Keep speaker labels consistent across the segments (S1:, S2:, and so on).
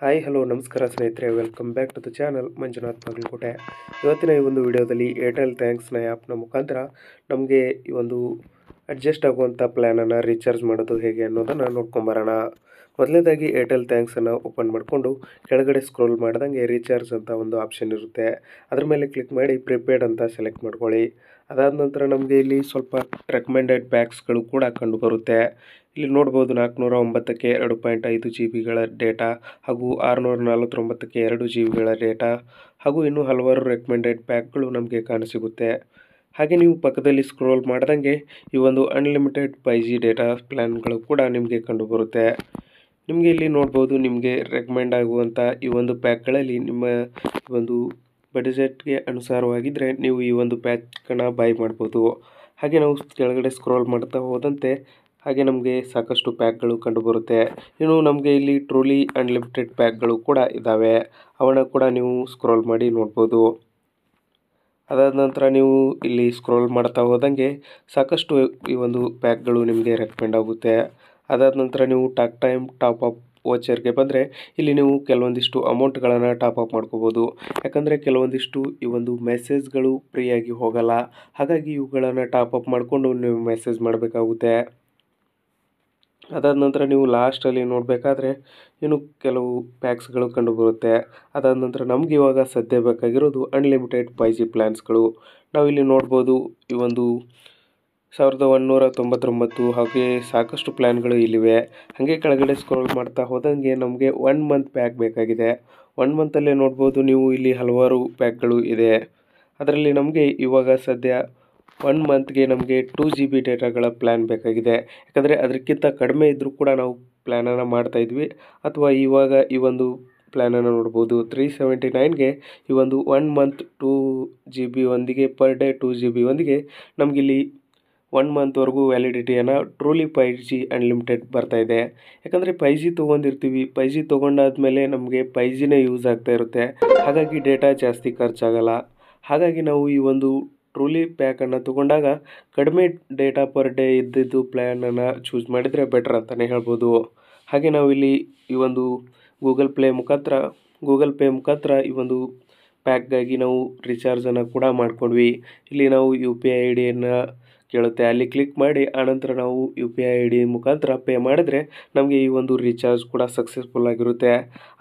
S1: Hi hello ನಮಸ್ಕಾರ ಸ್ನೇಹಿತರೆ, welcome back to the channel Manjunath Bagalkote. ಇವತ್ತಿನ ಈ ಒಂದು ವಿಡಿಯೋದಲ್ಲಿ ಏರ್ಟೆಲ್ ಥ್ಯಾಂಕ್ಸ್ನ ಆ್ಯಪ್ನ ಮುಖಾಂತರ ನಮಗೆ ಈ ಒಂದು ಅಡ್ಜಸ್ಟ್ ಆಗುವಂಥ ಪ್ಲ್ಯಾನನ್ನು ರೀಚಾರ್ಜ್ ಮಾಡೋದು ಹೇಗೆ ಅನ್ನೋದನ್ನು ನೋಡ್ಕೊಂಬರೋಣ. ಮೊದಲನೇದಾಗಿ ಏರ್ಟೆಲ್ ಥ್ಯಾಂಕ್ಸನ್ನು ಓಪನ್ ಮಾಡಿಕೊಂಡು ಕೆಳಗಡೆ ಸ್ಕ್ರೋಲ್ ಮಾಡ್ದಂಗೆ ರೀಚಾರ್ಜ್ ಅಂತ ಒಂದು ಆಪ್ಷನ್ ಇರುತ್ತೆ. ಅದ್ರ ಮೇಲೆ ಕ್ಲಿಕ್ ಮಾಡಿ ಪ್ರಿಪೇಯ್ಡ್ ಅಂತ ಸೆಲೆಕ್ಟ್ ಮಾಡ್ಕೊಳ್ಳಿ. ಅದಾದ ನಂತರ ನಮಗೆ ಇಲ್ಲಿ ಸ್ವಲ್ಪ ರೆಕಮೆಂಡೆಡ್ ಪ್ಯಾಕ್ಸ್ಗಳು ಕೂಡ ಕಂಡು ಬರುತ್ತೆ. ಇಲ್ಲಿ ನೋಡ್ಬೋದು 409ಕ್ಕೆ 2.5 GB ಡೇಟಾ ಹಾಗೂ 649ಕ್ಕೆ 2 GB ಡೇಟಾ ಹಾಗೂ ಇನ್ನೂ ಹಲವಾರು ರೆಕಮೆಂಡೆಡ್ ಪ್ಯಾಕ್ಗಳು ನಮಗೆ ಕಾಣಸಿಗುತ್ತೆ. ಹಾಗೆ ನೀವು ಪಕ್ಕದಲ್ಲಿ ಸ್ಕ್ರೋಲ್ ಮಾಡ್ದಂಗೆ ಈ ಒಂದು ಅನ್ಲಿಮಿಟೆಡ್ 5G ಡೇಟಾ ಪ್ಲ್ಯಾನ್ಗಳು ಕೂಡ ನಿಮಗೆ ಕಂಡು ಬರುತ್ತೆ. ನಿಮಗೆ ಇಲ್ಲಿ ನೋಡ್ಬೋದು, ನಿಮಗೆ ರೆಕಮೆಂಡ್ ಆಗುವಂಥ ಈ ಒಂದು ಪ್ಯಾಕ್ಗಳಲ್ಲಿ ನಿಮ್ಮ ಒಂದು ಬಡ್ಜೆಟ್ಗೆ ಅನುಸಾರವಾಗಿದ್ದರೆ ನೀವು ಈ ಒಂದು ಪ್ಯಾಕನ್ನು ಬೈ ಮಾಡ್ಬೋದು. ಹಾಗೆ ನಾವು ಕೆಳಗಡೆ ಸ್ಕ್ರೋಲ್ ಮಾಡ್ತಾ ಹೋದಂತೆ ಹಾಗೆ ನಮಗೆ ಸಾಕಷ್ಟು ಪ್ಯಾಕ್ಗಳು ಕಂಡುಬರುತ್ತೆ. ಇನ್ನು ನಮಗೆ ಇಲ್ಲಿ ಟ್ರೂಲಿ ಅನ್ಲಿಮಿಟೆಡ್ ಪ್ಯಾಕ್ಗಳು ಕೂಡ ಇದ್ದಾವೆ, ಅವನ್ನ ಕೂಡ ನೀವು ಸ್ಕ್ರೋಲ್ ಮಾಡಿ ನೋಡ್ಬೋದು. ಅದಾದ ನಂತರ ನೀವು ಇಲ್ಲಿ ಸ್ಕ್ರೋಲ್ ಮಾಡ್ತಾ ಹೋದಂಗೆ ಸಾಕಷ್ಟು ಈ ಒಂದು ಪ್ಯಾಕ್ಗಳು ನಿಮಗೆ ರೆಕಮೆಂಡ್ ಆಗುತ್ತೆ. ಅದಾದ ನಂತರ ನೀವು ಟಾಕ್ ಟೈಮ್ ಟಾಪ್ ಅಪ್ ವೋಚರ್ಗೆ ಬಂದರೆ ಇಲ್ಲಿ ನೀವು ಕೆಲವೊಂದಿಷ್ಟು ಅಮೌಂಟ್ಗಳನ್ನು ಟಾಪ್ ಅಪ್ ಮಾಡ್ಕೋಬೋದು. ಯಾಕಂದರೆ ಕೆಲವೊಂದಿಷ್ಟು ಈ ಒಂದು ಮೆಸೇಜ್ಗಳು ಫ್ರೀಯಾಗಿ ಹೋಗಲ್ಲ, ಹಾಗಾಗಿ ಇವುಗಳನ್ನು ಟಾಪ್ ಅಪ್ ಮಾಡಿಕೊಂಡು ನೀವು ಮೆಸೇಜ್ ಮಾಡಬೇಕಾಗುತ್ತೆ. ಅದಾದ ನಂತರ ನೀವು ಲಾಸ್ಟಲ್ಲಿ ನೋಡಬೇಕಾದ್ರೆ ಇನ್ನು ಕೆಲವು ಪ್ಯಾಕ್ಸ್ಗಳು ಕಂಡುಬರುತ್ತೆ. ಅದಾದ ನಂತರ ನಮ್ಗೆ ಇವಾಗ ಸದ್ಯ ಬೇಕಾಗಿರೋದು ಅನ್ಲಿಮಿಟೆಡ್ 5G ಪ್ಲ್ಯಾನ್ಸ್ಗಳು. ನಾವಿಲ್ಲಿ ನೋಡ್ಬೋದು ಈ ಒಂದು 1199 ಹಾಗೆ ಸಾಕಷ್ಟು ಪ್ಲ್ಯಾನ್ಗಳು ಇಲ್ಲಿವೆ. ಹಾಗೆ ಕೆಳಗಡೆ ಸ್ಕ್ರೋಲ್ ಮಾಡ್ತಾ ಹೋದಂಗೆ ನಮಗೆ 1 ಮಂತ್ ಪ್ಯಾಕ್ ಬೇಕಾಗಿದೆ. 1 ಮಂತಲ್ಲೇ ನೋಡ್ಬೋದು ನೀವು ಇಲ್ಲಿ ಹಲವಾರು ಪ್ಯಾಕ್ಗಳು ಇದೆ. ಅದರಲ್ಲಿ ನಮಗೆ ಇವಾಗ ಸದ್ಯ 1 ಮಂತ್ಗೆ ನಮಗೆ 2 GB ಡೇಟಾಗಳ ಪ್ಲ್ಯಾನ್ ಬೇಕಾಗಿದೆ. ಯಾಕಂದರೆ ಅದಕ್ಕಿಂತ ಕಡಿಮೆ ಇದ್ದರೂ ಕೂಡ ನಾವು ಪ್ಲ್ಯಾನನ್ನು ಮಾಡ್ತಾಯಿದ್ವಿ. ಅಥವಾ ಇವಾಗ ಈ ಒಂದು ಪ್ಲ್ಯಾನನ್ನು ನೋಡ್ಬೋದು 379ಗೆ ಈ ಒಂದು 1 ಮಂತ್ 2 GB ಒಂದಿಗೆ ಪರ್ ಡೇ 2 GB ಒಂದಿಗೆ ನಮಗಿಲ್ಲಿ 1 ಮಂತ್ವರೆಗೂ ವ್ಯಾಲಿಡಿಟಿಯನ್ನು ಟ್ರೂಲಿ 5G ಅನ್ಲಿಮಿಟೆಡ್ ಬರ್ತಾಯಿದೆ. ಯಾಕಂದರೆ 5G ತೊಗೊಂಡಿರ್ತೀವಿ, 5G ತೊಗೊಂಡಾದ್ಮೇಲೆ ನಮಗೆ 5Gನೇ ಯೂಸ್ ಆಗ್ತಾ ಇರುತ್ತೆ, ಹಾಗಾಗಿ ಡೇಟಾ ಜಾಸ್ತಿ ಖರ್ಚಾಗಲ್ಲ. ಹಾಗಾಗಿ ನಾವು ಈ ಒಂದು ಟ್ರೂಲಿ ಪ್ಯಾಕನ್ನು ತೊಗೊಂಡಾಗ ಕಡಿಮೆ ಡೇಟಾ ಪರ್ ಡೇ ಇದ್ದಿದ್ದು ಪ್ಲ್ಯಾನನ್ನು ಚೂಸ್ ಮಾಡಿದರೆ ಬೆಟರ್ ಅಂತಲೇ ಹೇಳ್ಬೋದು. ಹಾಗೆ ನಾವಿಲ್ಲಿ ಈ ಒಂದು ಗೂಗಲ್ ಪೇ ಮುಖಾಂತರ ಈ ಒಂದು ಪ್ಯಾಕ್ಗಾಗಿ ನಾವು ರಿಚಾರ್ಜನ್ನು ಕೂಡ ಮಾಡ್ಕೊಂಡ್ವಿ. ಇಲ್ಲಿ ನಾವು UPI ID ಕೇಳುತ್ತೆ, ಅಲ್ಲಿ ಕ್ಲಿಕ್ ಮಾಡಿ ಆನಂತರ ನಾವು UPI ID ಮುಖಾಂತರ ಪೇ ಮಾಡಿದ್ರೆ ನಮಗೆ ಈ ಒಂದು ರೀಚಾರ್ಜ್ ಕೂಡ ಸಕ್ಸಸ್ಫುಲ್ ಆಗಿರುತ್ತೆ.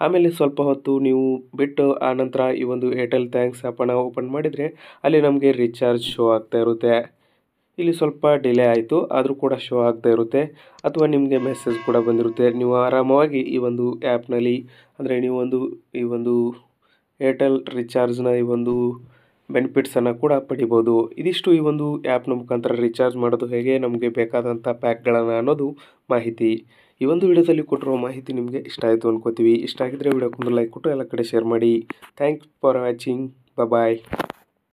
S1: ಆಮೇಲೆ ಸ್ವಲ್ಪ ಹೊತ್ತು ನೀವು ಬಿಟ್ಟು ಆನಂತರ ಈ ಒಂದು ಏರ್ಟೆಲ್ ಥ್ಯಾಂಕ್ಸ್ ಆ್ಯಪನ್ನು ಓಪನ್ ಮಾಡಿದರೆ ಅಲ್ಲಿ ನಮಗೆ ರೀಚಾರ್ಜ್ ಶೋ ಆಗ್ತಾ ಇರುತ್ತೆ. ಇಲ್ಲಿ ಸ್ವಲ್ಪ ಡಿಲೇ ಆಯಿತು, ಆದರೂ ಕೂಡ ಶೋ ಆಗ್ತಾ ಇರುತ್ತೆ. ಅಥವಾ ನಿಮಗೆ ಮೆಸೇಜ್ ಕೂಡ ಬಂದಿರುತ್ತೆ. ನೀವು ಆರಾಮವಾಗಿ ಈ ಒಂದು ಆ್ಯಪ್ನಲ್ಲಿ ಅಂದರೆ ನೀವು ಈ ಒಂದು ಏರ್ಟೆಲ್ ರೀಚಾರ್ಜ್ನ ಈ ಒಂದು ಬೆನಿಫಿಟ್ಸನ್ನು ಕೂಡ ಪಡಿಬೋದು. ಇದಿಷ್ಟು ಈ ಒಂದು ಆ್ಯಪ್ನ ಮುಖಾಂತರ ರೀಚಾರ್ಜ್ ಮಾಡೋದು ಹೇಗೆ, ನಮಗೆ ಬೇಕಾದಂಥ ಪ್ಯಾಕ್ಗಳನ್ನು ಅನ್ನೋದು ಮಾಹಿತಿ. ಈ ಒಂದು ವಿಡಿಯೋದಲ್ಲಿ ಕೊಟ್ಟಿರೋ ಮಾಹಿತಿ ನಿಮಗೆ ಇಷ್ಟ ಆಯಿತು ಅನ್ಕೋತೀವಿ. ಇಷ್ಟ ಆಗಿದ್ದರೆ ವಿಡಿಯೋಕ್ಕೊಂದು ಲೈಕ್ ಕೊಟ್ಟು ಎಲ್ಲ ಕಡೆ ಶೇರ್ ಮಾಡಿ. Thanks for watching. ಬಾಯ್.